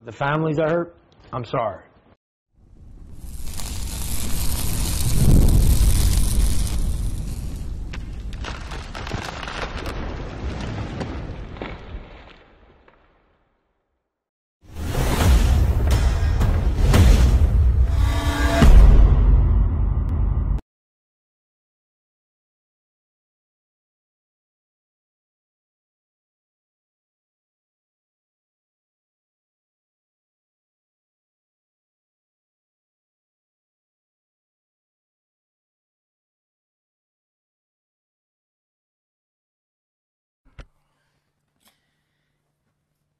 The families are hurt. I'm sorry.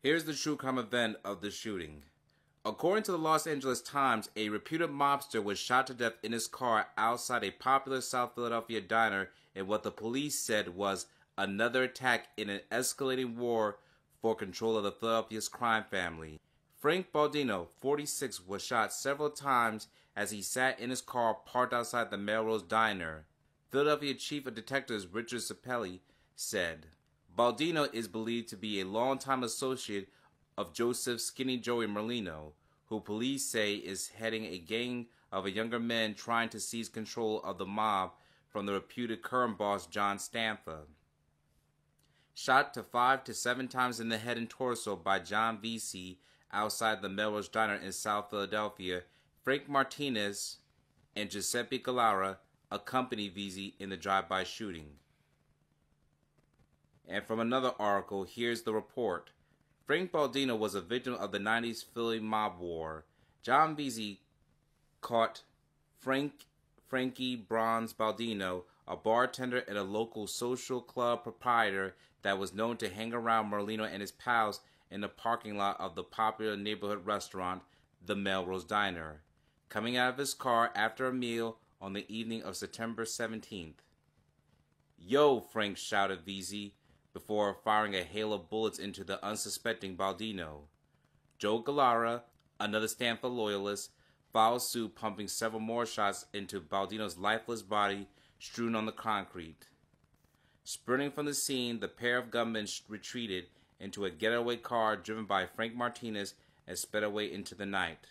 Here's the true crime event of the shooting. According to the Los Angeles Times, a reputed mobster was shot to death in his car outside a popular South Philadelphia diner in what the police said was another attack in an escalating war for control of the Philadelphia's crime family. Frank Baldino, 46, was shot several times as he sat in his car parked outside the Melrose Diner. Philadelphia Chief of Detectives Richard Sapelli said, Baldino is believed to be a longtime associate of Joseph Skinny Joey Merlino, who police say is heading a gang of younger men trying to seize control of the mob from the reputed current boss John Stanfa. Shot to 5 to 7 times in the head and torso by John Veasey outside the Melrose Diner in South Philadelphia, Frank Martinez and Giuseppe Gallara accompanied Veasey in the drive-by shooting. And from another article, here's the report. Frank Baldino was a victim of the 90s Philly mob war. John Veasey caught Frankie Bronze Baldino, a bartender and a local social club proprietor that was known to hang around Merlino and his pals in the parking lot of the popular neighborhood restaurant, the Melrose Diner, coming out of his car after a meal on the evening of September 17th. "Yo," Frank shouted Veasey, before firing a hail of bullets into the unsuspecting Baldino. Joe Gallara, another Stanfa loyalist, followed suit, pumping several more shots into Baldino's lifeless body strewn on the concrete. Sprinting from the scene, the pair of gunmen retreated into a getaway car driven by Frank Martinez and sped away into the night.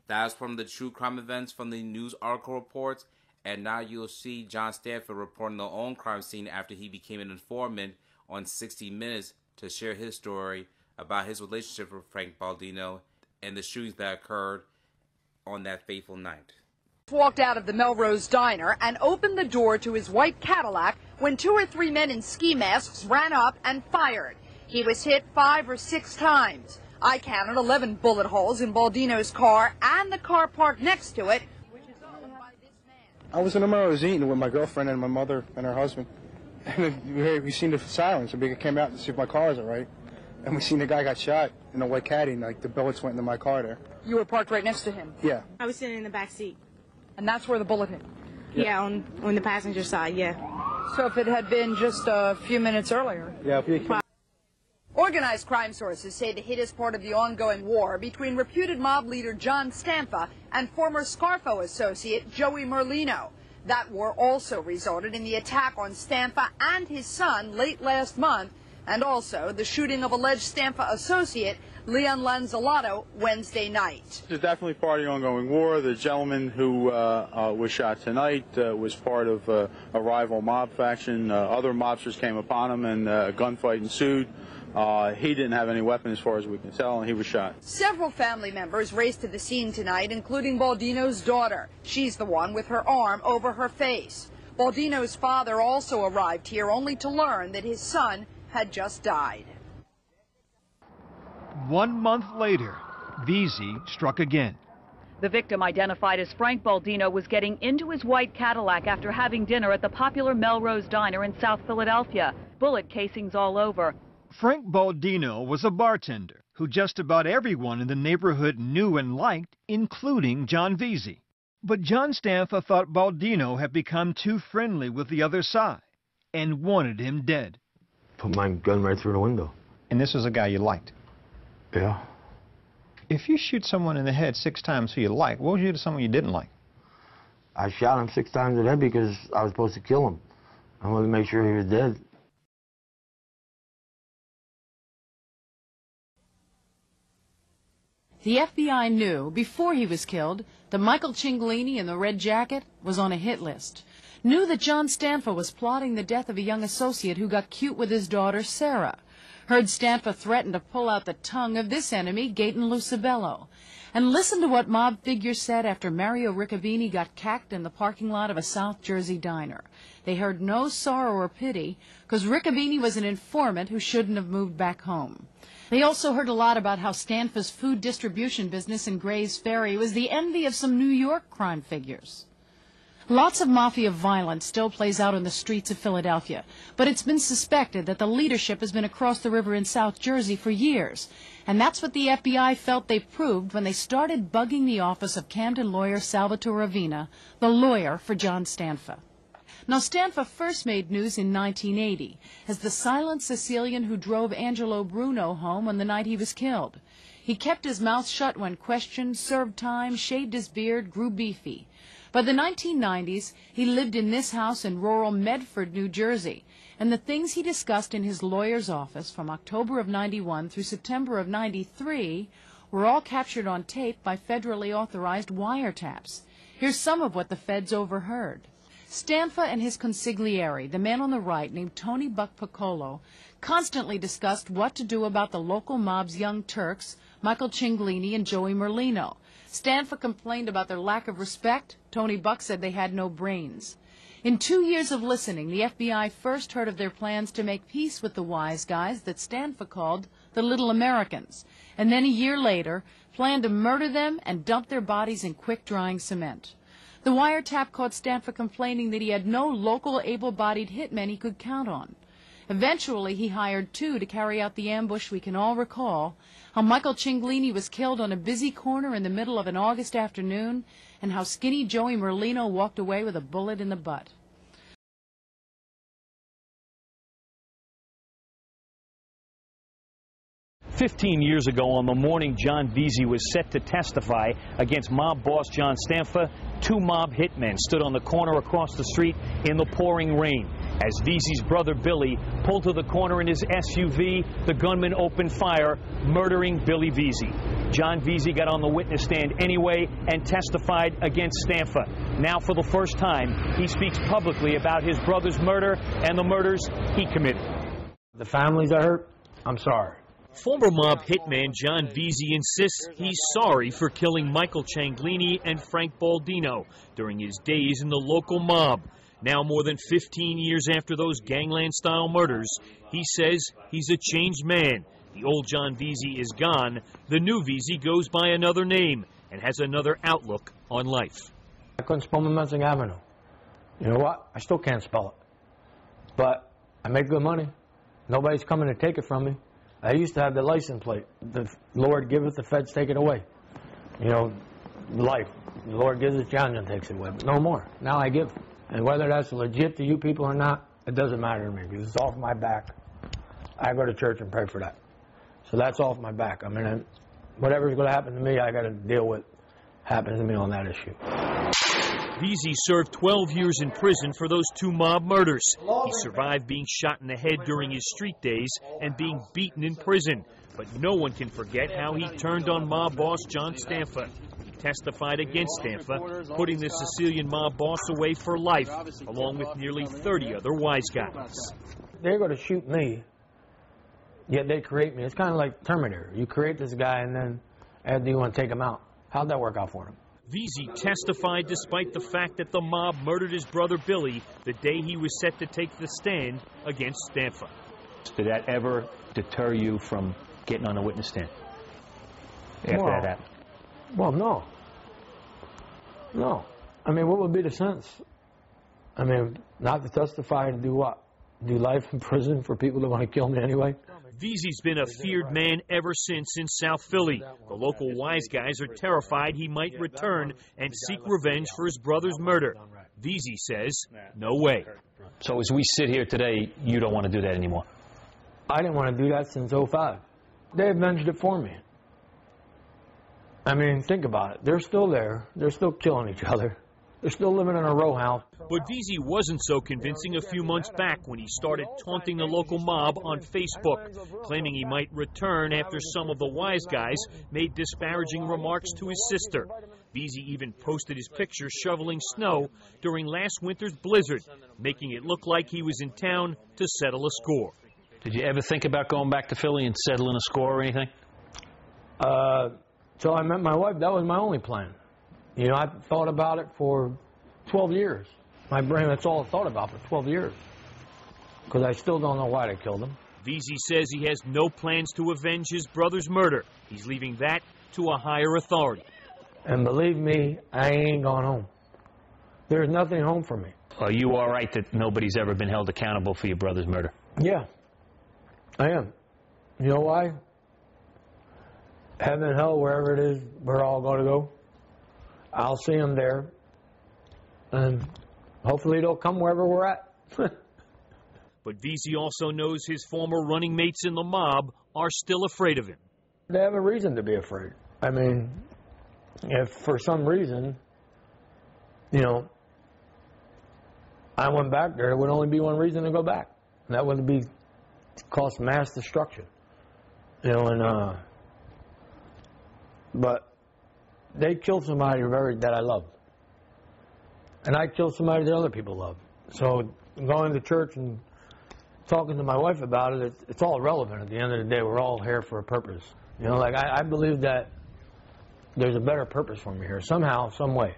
That was from the true crime events from the news article reports. And now you'll see John Stanfa reporting the own crime scene after he became an informant on 60 Minutes to share his story about his relationship with Frank Baldino and the shootings that occurred on that fateful night. Walked out of the Melrose Diner and opened the door to his white Cadillac when 2 or 3 men in ski masks ran up and fired. He was hit 5 or 6 times. I counted 11 bullet holes in Baldino's car and the car parked next to it. I was in the Melrose eating with my girlfriend and my mother and her husband. And we seen the sirens, so we came out to see if my car was all right. And we seen the guy got shot in a white caddy, and like the bullets went into my car there. You were parked right next to him? Yeah. I was sitting in the back seat. And that's where the bullet hit? Yeah, on the passenger side, yeah. So if it had been just a few minutes earlier? Yeah. Organized crime sources say the hit is part of the ongoing war between reputed mob leader John Stanfa and former Scarfo associate Joey Merlino. That war also resulted in the attack on Stanfa and his son late last month, and also the shooting of alleged Stanfa associate Leon Lanzalato Wednesday night. It's definitely part of the ongoing war. The gentleman who was shot tonight was part of a rival mob faction. Other mobsters came upon him and a gunfight ensued. He didn't have any weapon as far as we can tell, and he was shot. Several family members raced to the scene tonight, including Baldino's daughter. She's the one with her arm over her face. Baldino's father also arrived here only to learn that his son had just died. 1 month later, Veasey struck again. The victim, identified as Frank Baldino, was getting into his white Cadillac after having dinner at the popular Melrose Diner in South Philadelphia. Bullet casings all over. Frank Baldino was a bartender who just about everyone in the neighborhood knew and liked, including John Veasey. But John Stanfa thought Baldino had become too friendly with the other side and wanted him dead. Put my gun right through the window. And this was a guy you liked? Yeah. If you shoot someone in the head 6 times who you like, what would you do to someone you didn't like? I shot him 6 times in the head because I was supposed to kill him. I wanted to make sure he was dead. The FBI knew, before he was killed, that Michael Ciancaglini in the red jacket was on a hit list. Knew that John Stanfa was plotting the death of a young associate who got cute with his daughter, Sarah. Heard Stanfa threaten to pull out the tongue of this enemy, Gaten Lucibello. And listen to what mob figures said after Mario Riccobini got cacked in the parking lot of a South Jersey diner. They heard no sorrow or pity, because Riccobini was an informant who shouldn't have moved back home. They also heard a lot about how Stanfa's food distribution business in Gray's Ferry was the envy of some New York crime figures. Lots of mafia violence still plays out in the streets of Philadelphia, but it's been suspected that the leadership has been across the river in South Jersey for years. And that's what the FBI felt they proved when they started bugging the office of Camden lawyer Salvatore Ravina, the lawyer for John Stanfa. Now, Stanfa first made news in 1980 as the silent Sicilian who drove Angelo Bruno home on the night he was killed. He kept his mouth shut when questioned, served time, shaved his beard, grew beefy. By the 1990s, he lived in this house in rural Medford, New Jersey, and the things he discussed in his lawyer's office from October of '91 through September of '93 were all captured on tape by federally authorized wiretaps. Here's some of what the feds overheard. Stanfa and his consigliere, the man on the right named Tony Buck Piccolo, constantly discussed what to do about the local mob's young Turks, Michael Ciancaglini and Joey Merlino. Stanfa complained about their lack of respect. Tony Buck said they had no brains. In 2 years of listening, the FBI first heard of their plans to make peace with the wise guys that Stanfa called the Little Americans, and then a year later planned to murder them and dump their bodies in quick-drying cement. The wiretap caught Stanfa complaining that he had no local able-bodied hitmen he could count on. Eventually, he hired two to carry out the ambush we can all recall, how Michael Ciancaglini was killed on a busy corner in the middle of an August afternoon, and how skinny Joey Merlino walked away with a bullet in the butt. "15 years ago on the morning John Veasey was set to testify against mob boss John Stanfa, two mob hitmen stood on the corner across the street in the pouring rain. As Veasey's brother Billy pulled to the corner in his SUV, the gunman opened fire, murdering Billy Veasey. John Veasey got on the witness stand anyway and testified against Stanfa. Now, for the first time, he speaks publicly about his brother's murder and the murders he committed. The families are hurt. I'm sorry. Former mob hitman John Veasey insists he's sorry for killing Michael Ciancaglini and Frank Baldino during his days in the local mob. Now, more than 15 years after those gangland-style murders, he says he's a changed man. The old John Veasey is gone. The new Veasey goes by another name and has another outlook on life. I couldn't spell Mensing Avenue. You know what? I still can't spell it. But I make good money. Nobody's coming to take it from me. I used to have the license plate. The Lord giveth, the feds take it away. You know, life. The Lord gives it, John takes it away. But no more. Now I give. And whether that's legit to you people or not, it doesn't matter to me because it's off my back. I go to church and pray for that. So that's off my back. I mean, whatever's going to happen to me, I got to deal with happens to me on that issue. Veasey served 12 years in prison for those two mob murders. He survived being shot in the head during his street days and being beaten in prison. But no one can forget how he turned on mob boss John Stanfa. He testified against Stanfa, putting the Sicilian mob boss away for life, along with nearly 30 other wise guys. They're going to shoot me, yet they create me. It's kind of like Terminator. You create this guy, and then after you want to take him out. How'd that work out for him? Veasey testified despite the fact that the mob murdered his brother Billy the day he was set to take the stand against Stanfa. Did that ever deter you from getting on a witness stand after that happened? Well, no. No. I mean, what would be the sense? I mean, not to testify and do what? Do life in prison for people that want to kill me anyway? Veasey's been a feared man ever since in South Philly. The local wise guys are terrified he might return and seek revenge for his brother's murder. Veasey says, no way. So as we sit here today, you don't want to do that anymore? I didn't want to do that since '05. They avenged it for me. I mean, think about it. They're still there. They're still killing each other. They're still living in a row house. But Veasey wasn't so convincing a few months back when he started taunting the local mob on Facebook, claiming he might return after some of the wise guys made disparaging remarks to his sister. Veasey even posted his picture shoveling snow during last winter's blizzard, making it look like he was in town to settle a score. Did you ever think about going back to Philly and settling a score or anything? Till I met my wife, that was my only plan. You know, I thought about it for 12 years. My brain, that's all I thought about for 12 years. Because I still don't know why they killed him. Veasey says he has no plans to avenge his brother's murder. He's leaving that to a higher authority. And believe me, I ain't gone home. There's nothing home for me. Are you all right that nobody's ever been held accountable for your brother's murder? Yeah, I am. You know why? Heaven, hell, wherever it is, we're all going to go. I'll see them there. And hopefully they'll come wherever we're at. But Veasey also knows his former running mates in the mob are still afraid of him. They have a reason to be afraid. I mean, if for some reason, you know, I went back there, it would only be one reason to go back. And that would be to cause mass destruction. You know, and, but they killed somebody that I loved. And I killed somebody that other people love. So going to church and talking to my wife about it, it's all irrelevant. At the end of the day, we're all here for a purpose. You know, like I believe that there's a better purpose for me here, somehow, some way.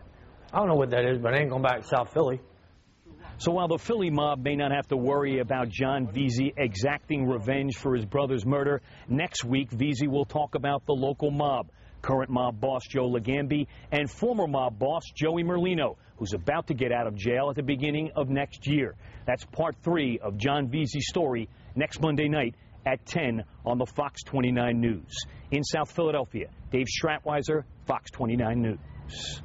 I don't know what that is, but I ain't going back to South Philly. So while the Philly mob may not have to worry about John Veasey exacting revenge for his brother's murder, next week Veasey will talk about the local mob, current mob boss Joe Legambi and former mob boss Joey Merlino, who's about to get out of jail at the beginning of next year. That's part 3 of John Veasey's story next Monday night at 10 on the Fox 29 News. In South Philadelphia, Dave Stratweiser, Fox 29 News.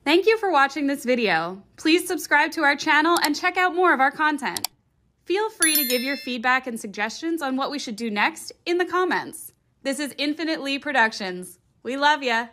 Thank you for watching this video. Please subscribe to our channel and check out more of our content. Feel free to give your feedback and suggestions on what we should do next in the comments. This is Infinite Lee Productions. We love ya.